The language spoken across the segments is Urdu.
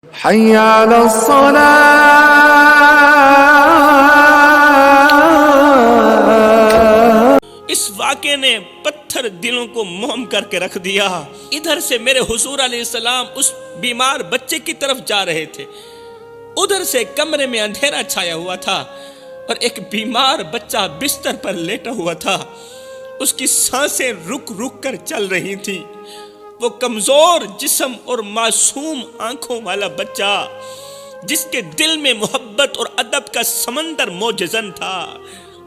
حي على الصلاة. اس واقعے نے پتھر دلوں کو موم کر کے رکھ دیا۔ ادھر سے میرے حضور علیہ السلام اس بیمار بچے کی طرف جا رہے تھے، ادھر سے کمرے میں اندھیرا چھایا ہوا تھا اور ایک بیمار بچہ بستر پر لیٹا ہوا تھا۔ اس کی سانسیں رک رک کر چل رہی تھی۔ وہ کمزور جسم اور معصوم آنکھوں والا بچہ جس کے دل میں محبت اور ادب کا سمندر موجزن تھا،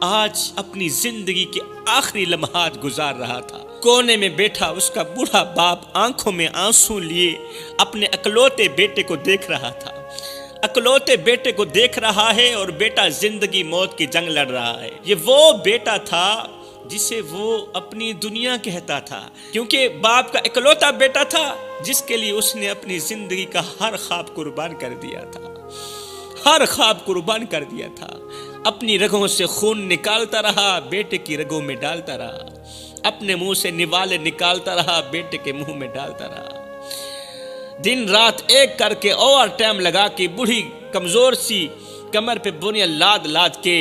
آج اپنی زندگی کے آخری لمحات گزار رہا تھا۔ کونے میں بیٹھا اس کا بوڑھا باپ آنکھوں میں آنسو لیے اپنے اکلوتے بیٹے کو دیکھ رہا تھا۔ اکلوتے بیٹے کو دیکھ رہا ہے اور بیٹا زندگی موت کی جنگ لڑ رہا ہے۔ یہ وہ بیٹا تھا جسے وہ اپنی دنیا کہتا تھا، کیونکہ باپ کا اکلوتا بیٹا تھا جس کے لیے اس نے اپنی زندگی کا ہر خواب قربان کر دیا تھا، ہر خواب قربان کر دیا تھا۔ اپنی رگوں سے خون نکالتا رہا، بیٹے کی رگوں میں ڈالتا رہا، اپنے منہ سے نوالے نکالتا رہا، بیٹے کے منہ میں ڈالتا رہا۔ دن رات ایک کر کے اوور ٹائم لگا کے بوڑھی کمزور سی کمر پہ بوریاں لاد لاد کے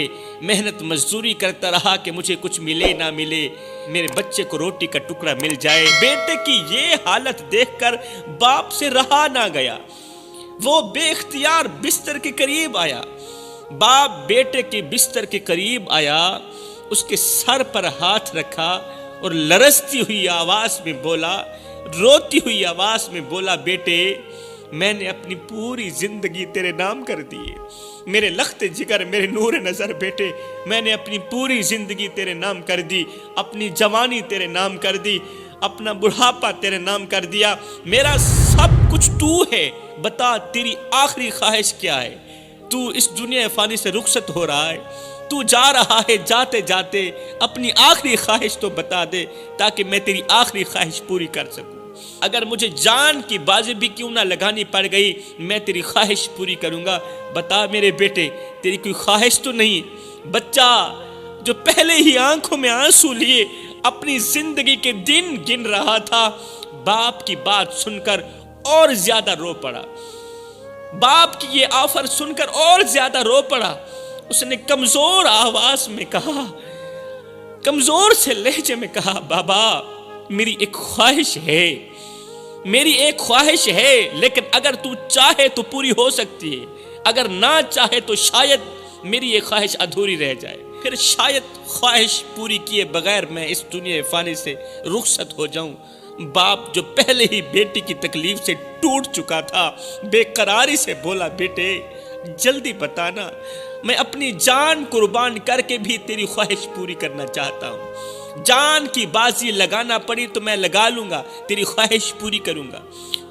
محنت مزدوری کرتا رہا کہ مجھے کچھ ملے نہ ملے، میرے بچے کو روٹی کا ٹکڑا مل جائے۔ بیٹے کی یہ حالت دیکھ کر باپ سے رہا نہ گیا، وہ بے اختیار بستر کے قریب آیا۔ باپ بیٹے کے بستر کے قریب آیا، اس کے سر پر ہاتھ رکھا اور لرزتی ہوئی آواز میں بولا، روتی ہوئی آواز میں بولا، بیٹے میں نے اپنی پوری زندگی تیرے نام کر دی، میرے لخت جگر، میرے نور نظر بیٹے، میں نے اپنی پوری زندگی تیرے نام کر دی، اپنی جوانی تیرے نام کر دی، اپنا بڑھاپا تیرے نام کر دیا، میرا سب کچھ تو ہے، بتا تیری آخری خواہش کیا ہے؟ تو اس دنیا فانی سے رخصت ہو رہا ہے، تو جا رہا ہے، جاتے جاتے اپنی آخری خواہش تو بتا دے تاکہ میں تیری آخری خواہش پوری کر سکوں۔ اگر مجھے جان کی بازی بھی کیوں نہ لگانی پڑ گئی میں تیری خواہش پوری کروں گا، بتا میرے بیٹے تیری کوئی خواہش تو نہیں؟ بچہ جو پہلے ہی آنکھوں میں آنسو لیے اپنی زندگی کے دن گن رہا تھا، باپ کی بات سن کر اور زیادہ رو پڑا، باپ کی یہ آفر سن کر اور زیادہ رو پڑا۔ اس نے کمزور آواز میں کہا، کمزور سے لہجے میں کہا، بابا میری ایک خواہش ہے، میری ایک خواہش ہے، لیکن اگر تو چاہے تو پوری ہو سکتی ہے، اگر نہ چاہے تو شاید میری یہ خواہش ادھوری رہ جائے، پھر شاید خواہش پوری کیے بغیر میں اس دنیا فانی سے رخصت ہو جاؤں۔ باپ جو پہلے ہی بیٹی کی تکلیف سے ٹوٹ چکا تھا بے قراری سے بولا، بیٹے جلدی بتانا، میں اپنی جان قربان کر کے بھی تیری خواہش پوری کرنا چاہتا ہوں، جان کی بازی لگانا پڑی تو میں لگا لوں گا، تیری خواہش پوری کروں گا۔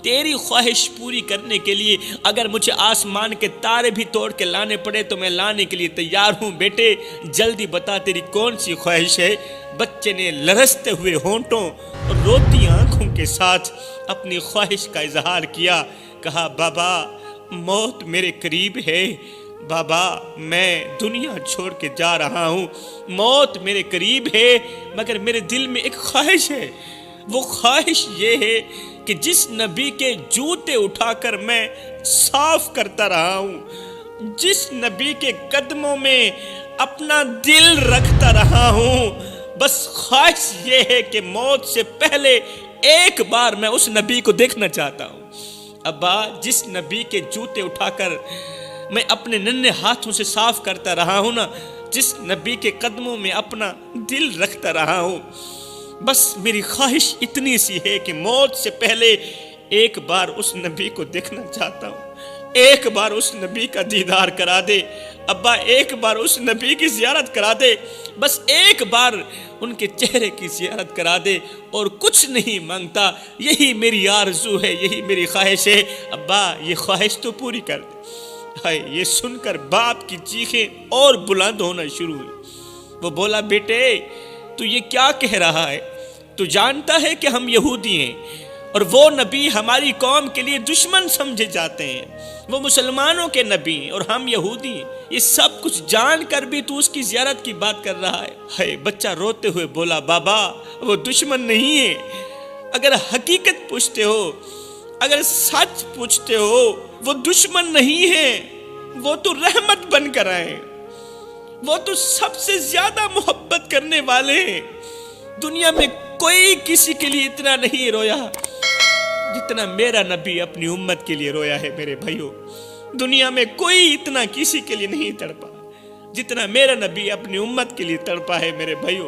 تیری خواہش پوری کرنے کے لیے اگر مجھے آسمان کے تارے بھی توڑ کے لانے پڑے تو میں لانے کے لیے تیار ہوں، بیٹے جلدی بتا تیری کون سی خواہش ہے؟ بچے نے لرزتے ہوئے ہونٹوں اور روتی آنکھوں کے ساتھ اپنی خواہش کا اظہار کیا، کہا، بابا موت میرے قریب ہے، بابا میں دنیا چھوڑ کے جا رہا ہوں، موت میرے قریب ہے، مگر میرے دل میں ایک خواہش ہے، وہ خواہش یہ ہے کہ جس نبی کے جوتے اٹھا کر میں صاف کرتا رہا ہوں، جس نبی کے قدموں میں اپنا دل رکھتا رہا ہوں، بس خواہش یہ ہے کہ موت سے پہلے ایک بار میں اس نبی کو دیکھنا چاہتا ہوں۔ ابا جس نبی کے جوتے اٹھا کر میں اپنے ننھے ہاتھوں سے صاف کرتا رہا ہوں نا، جس نبی کے قدموں میں اپنا دل رکھتا رہا ہوں، بس میری خواہش اتنی سی ہے کہ موت سے پہلے ایک بار اس نبی کو دیکھنا چاہتا ہوں، ایک بار اس نبی کا دیدار کرا دے ابا، ایک بار اس نبی کی زیارت کرا دے، بس ایک بار ان کے چہرے کی زیارت کرا دے، اور کچھ نہیں مانگتا، یہی میری آرزو ہے، یہی میری خواہش ہے، ابا یہ خواہش تو پوری کر دے۔ ہائے، یہ سن کر باپ کی چیخیں اور بلند ہونا شروع ہوئی۔ وہ بولا، بیٹے تو یہ کیا کہہ رہا ہے؟ تو جانتا ہے کہ ہم یہودی ہیں اور وہ نبی ہماری قوم کے لیے دشمن سمجھے جاتے ہیں، وہ مسلمانوں کے نبی ہیں اور ہم یہودی ہیں، یہ سب کچھ جان کر بھی تو اس کی زیارت کی بات کر رہا ہے؟ ہائے، بچہ روتے ہوئے بولا، بابا وہ دشمن نہیں ہے، اگر حقیقت پوچھتے ہو اگر سچ پوچھتے ہو وہ دشمن نہیں ہے، وہ تو رحمت بن کر آئے، وہ تو سب سے زیادہ محبت کرنے والے ہیں۔ دنیا میں کوئی کسی کے لیے اتنا نہیں رویا جتنا میرا نبی اپنی امت کے لیے رویا ہے میرے بھائیوں۔ دنیا میں کوئی اتنا کسی کے لیے نہیں تڑپا جتنا میرا نبی اپنی امت کے لیے تڑپا ہے میرے بھائیوں۔